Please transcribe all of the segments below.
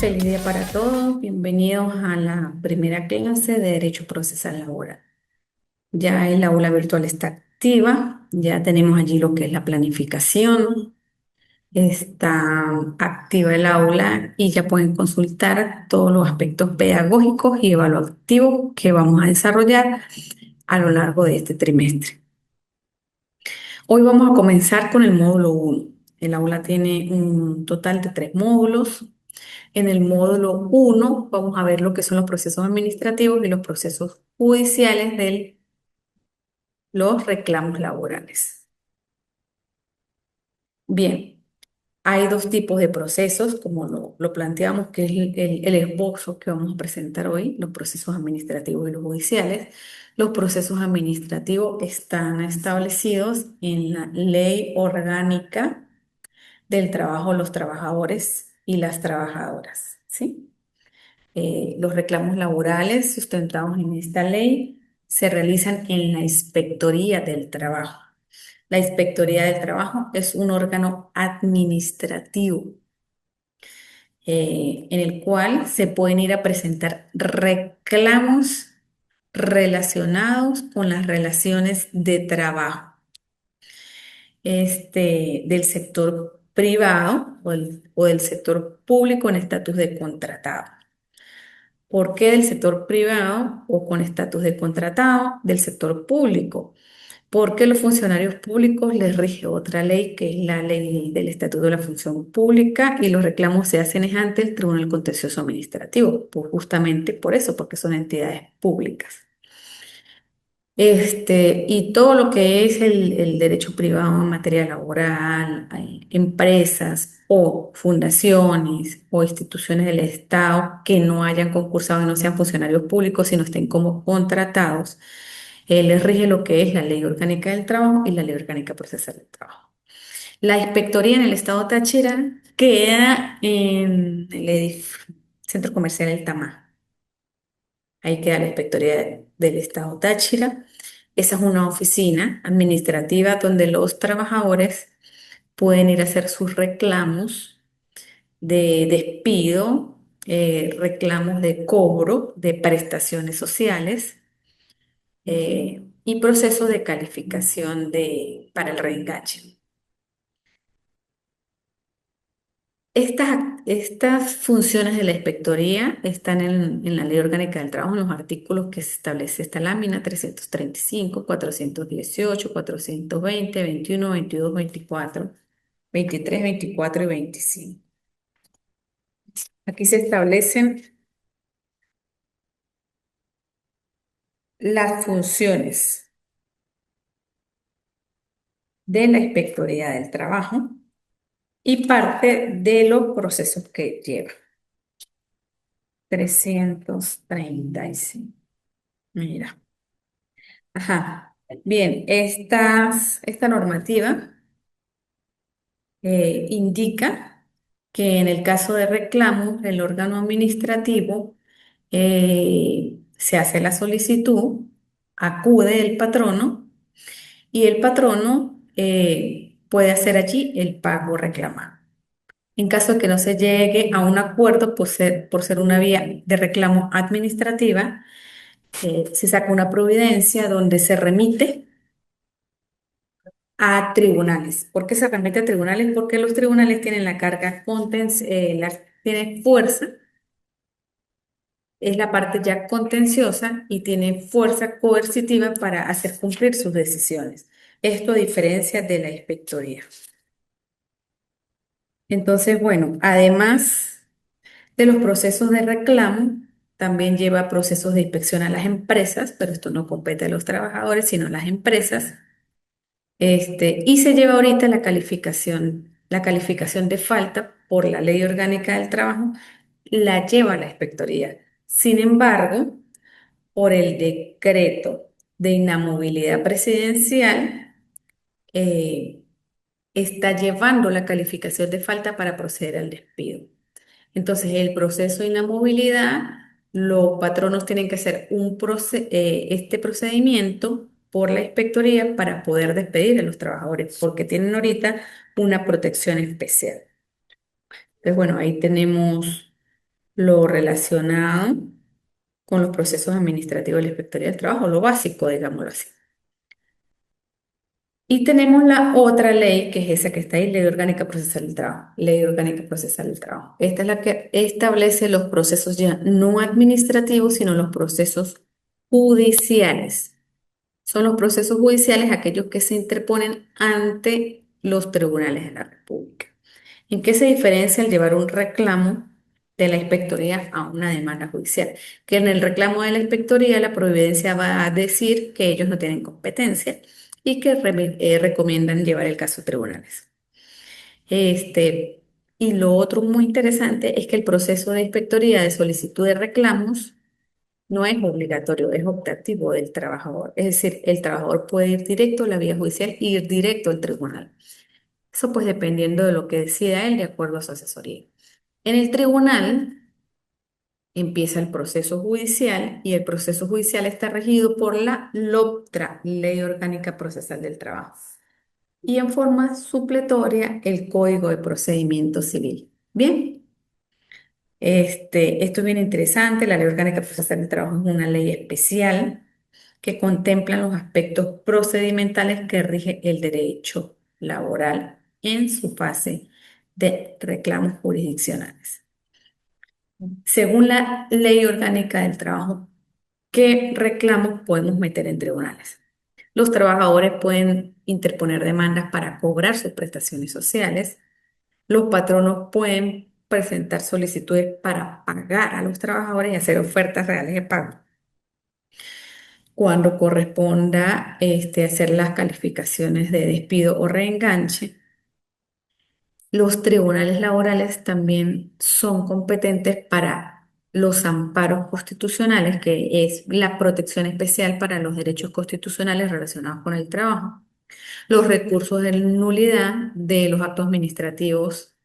Feliz día para todos. Bienvenidos a la primera clase de Derecho Procesal Laboral. Ya el aula virtual está activa, ya tenemos allí lo que es la planificación, está activa el aula y ya pueden consultar todos los aspectos pedagógicos y evaluativos que vamos a desarrollar a lo largo de este trimestre. Hoy vamos a comenzar con el módulo 1. El aula tiene un total de 3 módulos. En el módulo 1 vamos a ver lo que son los procesos administrativos y los procesos judiciales de los reclamos laborales. Bien, hay dos tipos de procesos, como lo planteamos, que es el esbozo que vamos a presentar hoy, los procesos administrativos y los judiciales. Los procesos administrativos están establecidos en la Ley Orgánica del Trabajo de los Trabajadores y las Trabajadoras, ¿sí? Los reclamos laborales sustentados en esta ley se realizan en la Inspectoría del Trabajo. La Inspectoría del Trabajo es un órgano administrativo en el cual se pueden ir a presentar reclamos relacionados con las relaciones de trabajo del sector privado o del sector público en estatus de contratado. ¿Por qué del sector privado o con estatus de contratado del sector público? Porque los funcionarios públicos les rige otra ley, que es la ley del Estatuto de la Función Pública, y los reclamos se hacen ante el Tribunal Contencioso Administrativo, justamente por eso, porque son entidades públicas. Y todo lo que es el derecho privado en materia laboral, hay empresas o fundaciones o instituciones del Estado que no hayan concursado y no sean funcionarios públicos, sino estén como contratados, les rige lo que es la Ley Orgánica del Trabajo y la Ley Orgánica Procesal del Trabajo. La inspectoría en el estado Táchira queda en el Centro Comercial El Tamá. Ahí queda la inspectoría del estado Táchira. Esa es una oficina administrativa donde los trabajadores pueden ir a hacer sus reclamos de despido, reclamos de cobro de prestaciones sociales y procesos de calificación para el reenganche. Estas funciones de la inspectoría están en la Ley Orgánica del Trabajo, en los artículos que se establece esta lámina: 335, 418, 420, 21, 22, 24, 23, 24 y 25. Aquí se establecen las funciones de la Inspectoría del Trabajo y parte de los procesos que lleva. 335. Mira. Ajá. Bien, esta normativa indica que en el caso de reclamo, el órgano administrativo se hace la solicitud, acude el patrono y el patrono puede hacer allí el pago reclamado. En caso de que no se llegue a un acuerdo por ser una vía de reclamo administrativa, se saca una providencia donde se remite a tribunales. ¿Por qué se remite a tribunales? Porque los tribunales tienen la carga tienen fuerza, es la parte ya contenciosa y tienen fuerza coercitiva para hacer cumplir sus decisiones. Esto a diferencia de la inspectoría. Entonces, bueno, además de los procesos de reclamo, también lleva procesos de inspección a las empresas, pero esto no compete a los trabajadores, sino a las empresas. Y se lleva ahorita la calificación de falta por la Ley Orgánica del Trabajo, la lleva la inspectoría. Sin embargo, por el decreto de inamovilidad presidencial, eh, está llevando la calificación de falta para proceder al despido. Entonces, el proceso de inamovilidad, los patronos tienen que hacer este procedimiento por la inspectoría para poder despedir a los trabajadores, porque tienen ahorita una protección especial. Entonces, bueno, ahí tenemos. lo relacionado con los procesos administrativos de la Inspectoría del Trabajo, lo básico, digámoslo así. Y tenemos la otra ley, que es esa que está ahí, Ley Orgánica Procesal del Trabajo. Ley Orgánica Procesal del Trabajo. Esta es la que establece los procesos ya no administrativos, sino los procesos judiciales. Son los procesos judiciales aquellos que se interponen ante los tribunales de la República. ¿En qué se diferencia el llevar un reclamo de la inspectoría a una demanda judicial? Que en el reclamo de la inspectoría la providencia va a decir que ellos no tienen competencia y que recomiendan llevar el caso a tribunales. Este, y lo otro muy interesante es que el proceso de inspectoría de solicitud de reclamos no es obligatorio, es optativo del trabajador. Es decir, el trabajador puede ir directo a la vía judicial e ir directo al tribunal. Eso pues dependiendo de lo que decida él de acuerdo a su asesoría. En el tribunal empieza el proceso judicial y el proceso judicial está regido por la LOPTRA, Ley Orgánica Procesal del Trabajo, y en forma supletoria el Código de Procedimiento Civil. Bien, esto es bien interesante. La Ley Orgánica Procesal del Trabajo es una ley especial que contempla los aspectos procedimentales que rige el derecho laboral en su fase de reclamos jurisdiccionales. Según la Ley Orgánica del Trabajo, ¿qué reclamos podemos meter en tribunales? Los trabajadores pueden interponer demandas para cobrar sus prestaciones sociales. Los patronos pueden presentar solicitudes para pagar a los trabajadores y hacer ofertas reales de pago. Cuando corresponda hacer las calificaciones de despido o reenganche, los tribunales laborales también son competentes para los amparos constitucionales, que es la protección especial para los derechos constitucionales relacionados con el trabajo, los recursos de nulidad de los actos administrativos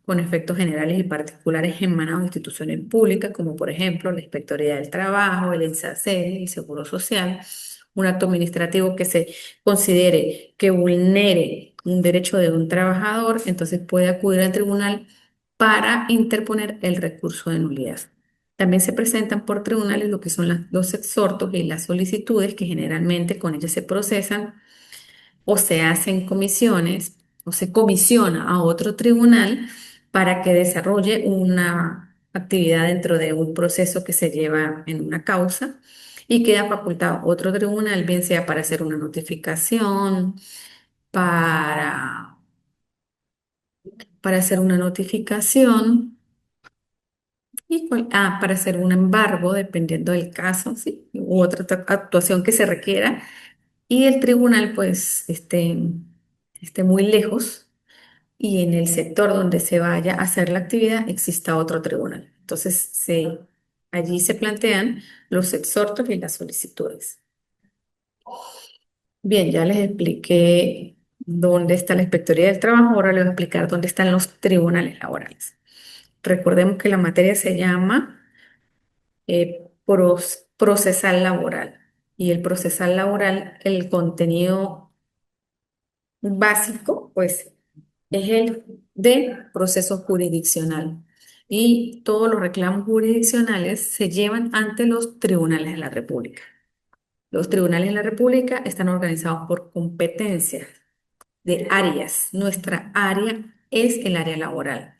con efectos generales y particulares emanados de instituciones públicas, como por ejemplo la Inspectoría del Trabajo, el INSACE, el Seguro Social, un acto administrativo que se considere que vulnere un derecho de un trabajador, entonces puede acudir al tribunal para interponer el recurso de nulidad. También se presentan por tribunales lo que son los exhortos y las solicitudes que generalmente con ellas se procesan o se hacen comisiones o se comisiona a otro tribunal para que desarrolle una actividad dentro de un proceso que se lleva en una causa y queda facultado a otro tribunal, bien sea para hacer una notificación, para, para hacer una notificación para hacer un embargo, dependiendo del caso, ¿sí? U otra actuación que se requiera y el tribunal pues esté muy lejos y en el sector donde se vaya a hacer la actividad exista otro tribunal. Entonces, allí se plantean los exhortos y las solicitudes. Bien, ya les expliqué dónde está la Inspectoría del Trabajo, ahora les voy a explicar dónde están los tribunales laborales. Recordemos que la materia se llama procesal laboral y el procesal laboral, el contenido básico, pues es el de proceso jurisdiccional. Y todos los reclamos jurisdiccionales se llevan ante los tribunales de la República. Los tribunales de la República están organizados por competencias de áreas. Nuestra área es el área laboral.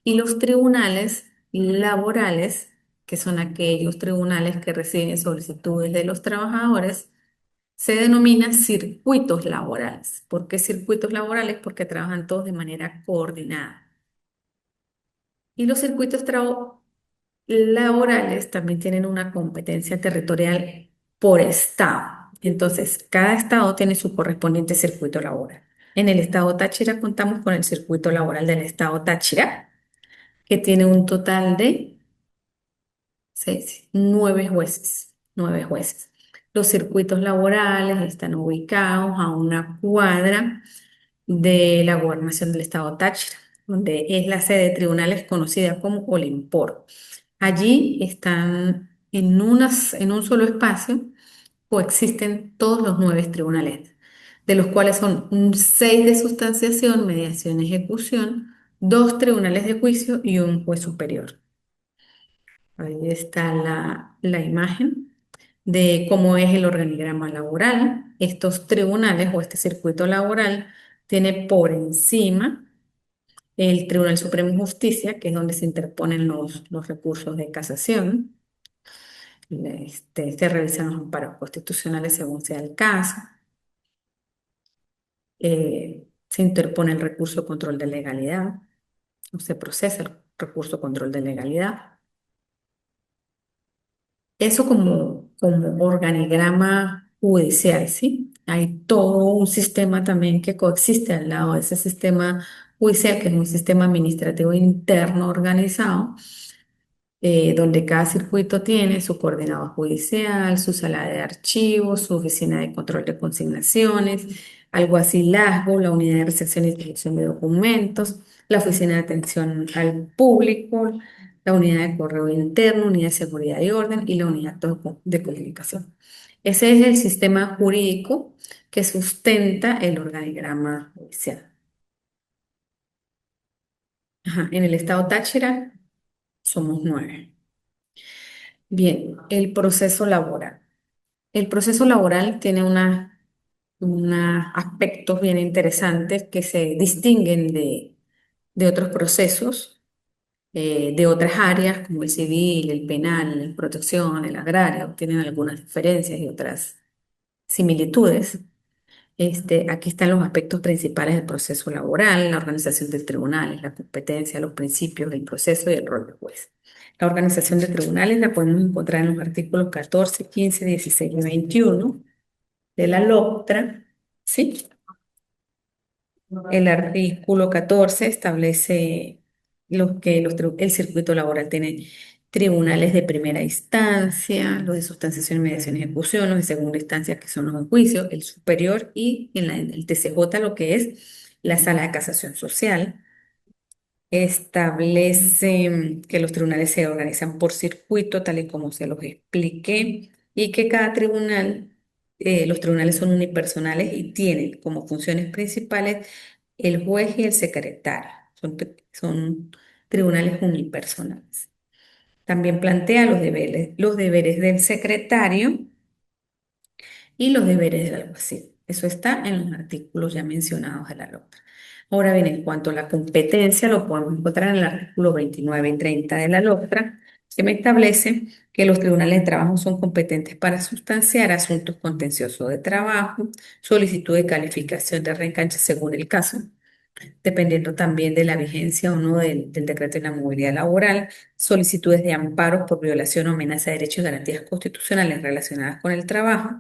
Y los tribunales laborales, que son aquellos tribunales que reciben solicitudes de los trabajadores, se denomina circuitos laborales. ¿Por qué circuitos laborales? Porque trabajan todos de manera coordinada. Y los laborales también tienen una competencia territorial por estado. Entonces, cada estado tiene su correspondiente circuito laboral. En el estado Táchira contamos con el circuito laboral del estado Táchira, que tiene un total de 9 jueces, 9 jueces. Los circuitos laborales están ubicados a una cuadra de la gobernación del estado Táchira, donde es la sede de tribunales conocida como Olimpor. Allí están en un solo espacio, coexisten todos los 9 tribunales, de los cuales son 6 de sustanciación, mediación y ejecución, 2 tribunales de juicio y un juez superior. Ahí está la imagen de cómo es el organigrama laboral. Estos tribunales o este circuito laboral tiene por encima el Tribunal Supremo de Justicia, que es donde se interponen los recursos de casación. Se realizan los amparos constitucionales según sea el caso. Se interpone el recurso de control de legalidad, o se procesa el recurso de control de legalidad. Eso como organigrama judicial, ¿sí? Hay todo un sistema también que coexiste al lado de ese sistema judicial, que es un sistema administrativo interno organizado, donde cada circuito tiene su coordinador judicial, su sala de archivos, su oficina de control de consignaciones, alguacilazgo, la unidad de recepción y distribución de documentos, la oficina de atención al público, la unidad de correo interno, unidad de seguridad y orden y la unidad de comunicación. Ese es el sistema jurídico que sustenta el organigrama judicial. Ajá, en el estado Táchira somos 9. Bien, el proceso laboral. El proceso laboral tiene unos aspectos bien interesantes que se distinguen de otros procesos, de otras áreas como el civil, el penal, la protección, el agrario, tienen algunas diferencias y otras similitudes. Aquí están los aspectos principales del proceso laboral, la organización de tribunales, la competencia, los principios del proceso y el rol del juez. La organización de tribunales la podemos encontrar en los artículos 14, 15, 16 y 21 de la LOCTRA, ¿sí? El artículo 14 establece el circuito laboral tiene tribunales de primera instancia, los de sustanciación, mediación y ejecución, los de segunda instancia, que son los de juicio, el superior y en el TCJ lo que es la sala de casación social. Establece que los tribunales se organizan por circuito, tal y como se los expliqué, y que cada tribunal, los tribunales son unipersonales y tienen como funciones principales el juez y el secretario. Son tribunales unipersonales. También plantea los deberes del secretario y los deberes del alguacil. Eso está en los artículos ya mencionados de la LOCRA. Ahora bien, en cuanto a la competencia, lo podemos encontrar en el artículo 29 y 30 de la LOCRA, que me establece que los tribunales de trabajo son competentes para sustanciar asuntos contenciosos de trabajo, solicitud de calificación de reenganche según el caso, dependiendo también de la vigencia o no del decreto de la movilidad laboral, solicitudes de amparo por violación o amenaza de derechos y garantías constitucionales relacionadas con el trabajo,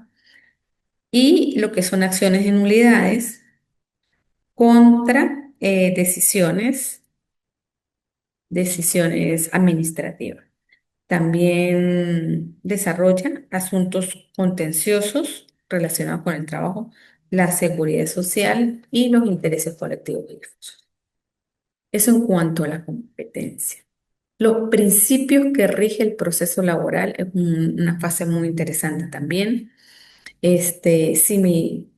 y lo que son acciones de nulidades contra decisiones administrativas. También desarrolla asuntos contenciosos relacionados con el trabajo, la seguridad social y los intereses colectivos y difusos. Eso en cuanto a la competencia. Los principios que rige el proceso laboral es una fase muy interesante también,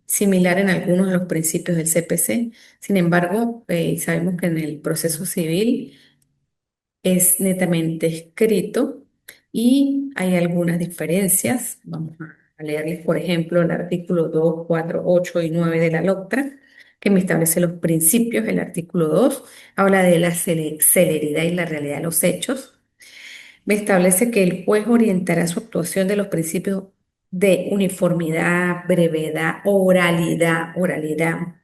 similar en algunos de los principios del CPC. Sin embargo, sabemos que en el proceso civil es netamente escrito y hay algunas diferencias. Vamos a leerles, por ejemplo, el artículo 2, 4, 8 y 9 de la LOCTRA, que me establece los principios. El artículo 2 habla de la celeridad y la realidad de los hechos. Me establece que el juez orientará su actuación de los principios de uniformidad, brevedad, oralidad,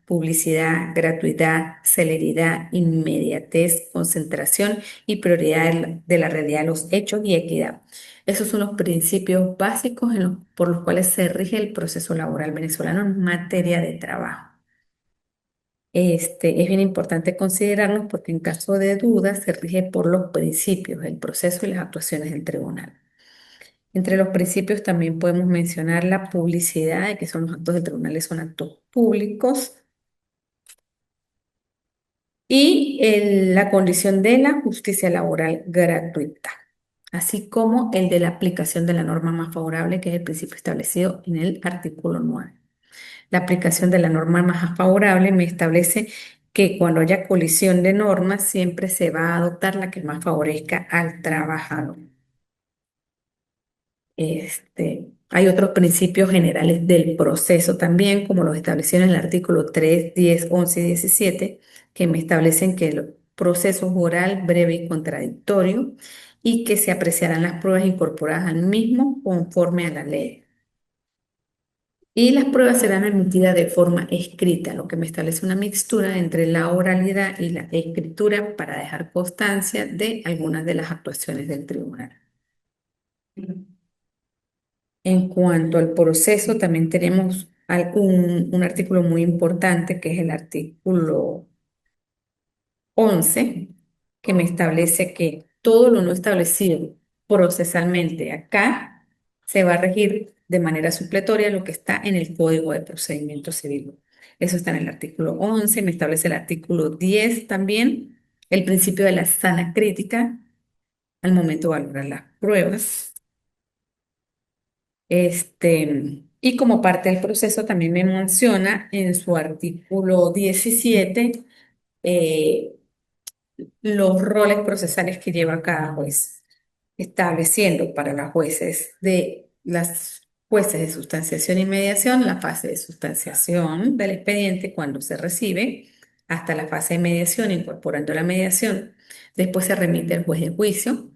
publicidad, gratuidad, celeridad, inmediatez, concentración y prioridad de la realidad de los hechos y equidad. Esos son los principios básicos por los cuales se rige el proceso laboral venezolano en materia de trabajo. Es bien importante considerarlos porque en caso de duda se rige por los principios, el proceso y las actuaciones del tribunal. Entre los principios también podemos mencionar la publicidad, de que son los actos del tribunal, son actos públicos, y la condición de la justicia laboral gratuita, así como el de la aplicación de la norma más favorable, que es el principio establecido en el artículo 9. La aplicación de la norma más favorable me establece que cuando haya colisión de normas, siempre se va a adoptar la que más favorezca al trabajador. Hay otros principios generales del proceso también, como los establecidos en el artículo 3, 10, 11 y 17, que me establecen que el proceso es oral, breve y contradictorio y que se apreciarán las pruebas incorporadas al mismo conforme a la ley. Y las pruebas serán emitidas de forma escrita, lo que me establece una mixtura entre la oralidad y la escritura para dejar constancia de algunas de las actuaciones del tribunal. En cuanto al proceso, también tenemos un artículo muy importante que es el artículo 11, que me establece que todo lo no establecido procesalmente acá se va a regir de manera supletoria lo que está en el Código de Procedimiento Civil. Eso está en el artículo 11, me establece el artículo 10 también, el principio de la sana crítica al momento de valorar las pruebas. Y como parte del proceso también me menciona en su artículo 17 eh, los roles procesales que lleva cada juez, estableciendo para las jueces de las jueces de sustanciación y mediación la fase de sustanciación del expediente cuando se recibe, hasta la fase de mediación, incorporando la mediación. Después se remite al juez de juicio,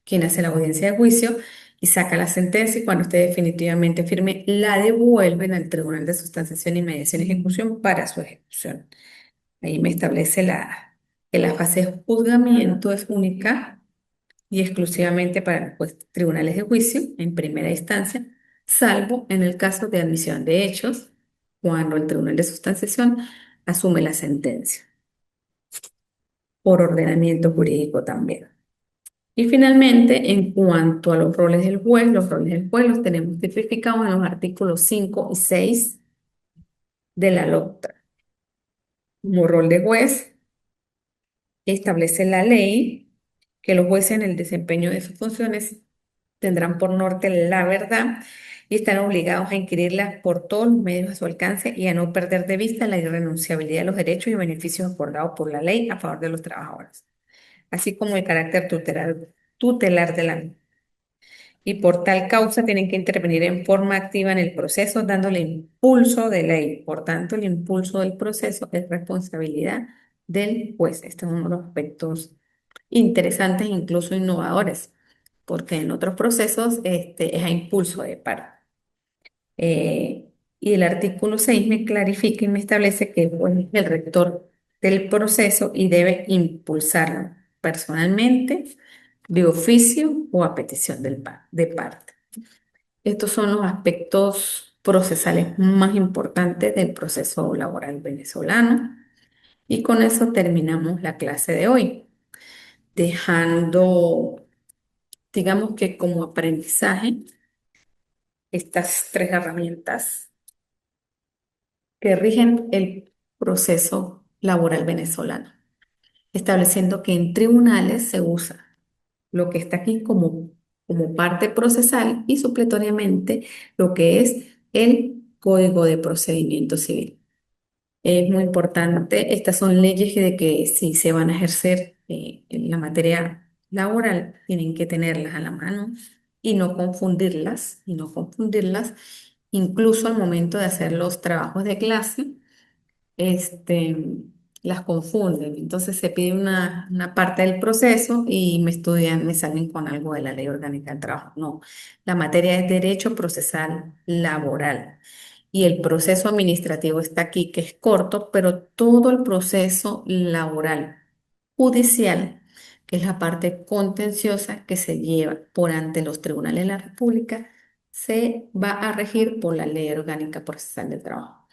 quien hace la audiencia de juicio y saca la sentencia y cuando esté definitivamente firme, la devuelven al Tribunal de Sustanciación y Mediación y Ejecución para su ejecución. Ahí me establece que la fase de juzgamiento es única y exclusivamente para los tribunales de juicio en primera instancia, salvo en el caso de admisión de hechos, cuando el Tribunal de Sustanciación asume la sentencia, por ordenamiento jurídico también. Y finalmente, en cuanto a los roles del juez, los roles del juez los tenemos tipificados en los artículos 5 y 6 de la LOCTA. Como rol de juez, establece la ley que los jueces en el desempeño de sus funciones tendrán por norte la verdad y están obligados a inquirirla por todos los medios a su alcance y a no perder de vista la irrenunciabilidad de los derechos y beneficios acordados por la ley a favor de los trabajadores, así como el carácter tutelar de la misma. Y por tal causa tienen que intervenir en forma activa en el proceso, dándole impulso de ley. Por tanto, el impulso del proceso es responsabilidad del juez. Este es uno de los aspectos interesantes e incluso innovadores, porque en otros procesos es a impulso de parte. Y el artículo 6 me clarifica y me establece que pues, es el rector del proceso y debe impulsarlo personalmente, de oficio o a petición de parte. Estos son los aspectos procesales más importantes del proceso laboral venezolano. Y con eso terminamos la clase de hoy, dejando, digamos que como aprendizaje, estas tres herramientas que rigen el proceso laboral venezolano, estableciendo que en tribunales se usa lo que está aquí como parte procesal y supletoriamente lo que es el Código de Procedimiento Civil. Es muy importante, estas son leyes de que si se van a ejercer en la materia laboral, tienen que tenerlas a la mano y no confundirlas, incluso al momento de hacer los trabajos de clase este, las confunden. Entonces se pide una parte del proceso y me salen con algo de la Ley Orgánica del Trabajo. No, la materia es derecho procesal laboral. Y el proceso administrativo está aquí, que es corto, pero todo el proceso laboral judicial, que es la parte contenciosa que se lleva por ante los tribunales de la República, se va a regir por la Ley Orgánica Procesal del Trabajo.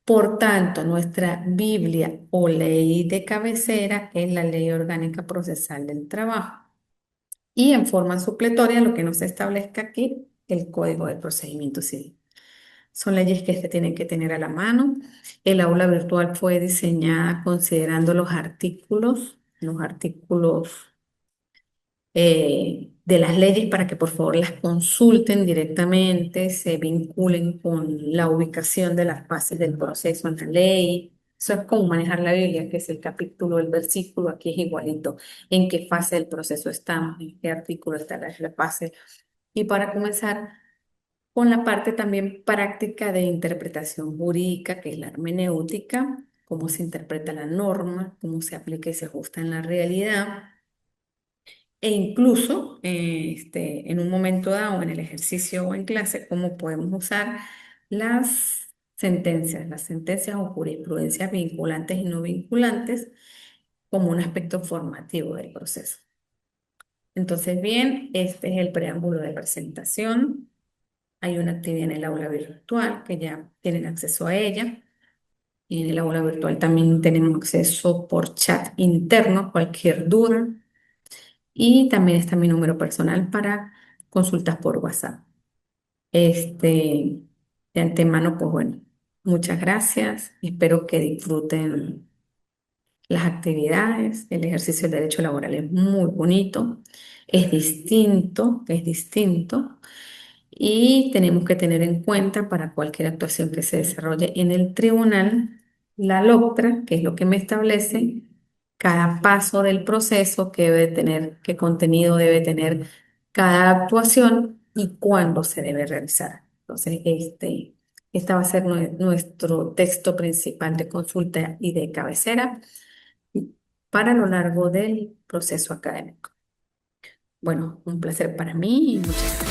Por tanto, nuestra Biblia o ley de cabecera es la Ley Orgánica Procesal del Trabajo. Y en forma supletoria, lo que nos establezca aquí, el Código de Procedimiento Civil. Son leyes que se tienen que tener a la mano. El aula virtual fue diseñada considerando los artículos de las leyes para que por favor las consulten directamente, se vinculen con la ubicación de las fases del proceso en la ley. Eso es como manejar la Biblia, que es el capítulo, el versículo, aquí es igualito. ¿En qué fase del proceso estamos? ¿En qué artículo está la fase? Y para comenzar con la parte también práctica de interpretación jurídica, que es la hermenéutica, cómo se interpreta la norma, cómo se aplica y se ajusta en la realidad. E incluso en un momento dado, en el ejercicio o en clase, cómo podemos usar las sentencias o jurisprudencias vinculantes y no vinculantes como un aspecto formativo del proceso. Entonces, bien, este es el preámbulo de presentación. Hay una actividad en el aula virtual que ya tienen acceso a ella. Y en el aula virtual también tenemos acceso por chat interno, cualquier duda. Y también está mi número personal para consultas por WhatsApp. Este, de antemano, pues bueno, muchas gracias. Espero que disfruten las actividades. El ejercicio del derecho laboral es muy bonito, es distinto. Y tenemos que tener en cuenta para cualquier actuación que se desarrolle en el tribunal, la LOCTRA, que es lo que me establece cada paso del proceso que debe tener, qué contenido debe tener cada actuación y cuándo se debe realizar. Entonces, esta va a ser nuestro texto principal de consulta y de cabecera para lo largo del proceso académico. Bueno, un placer para mí y muchas gracias.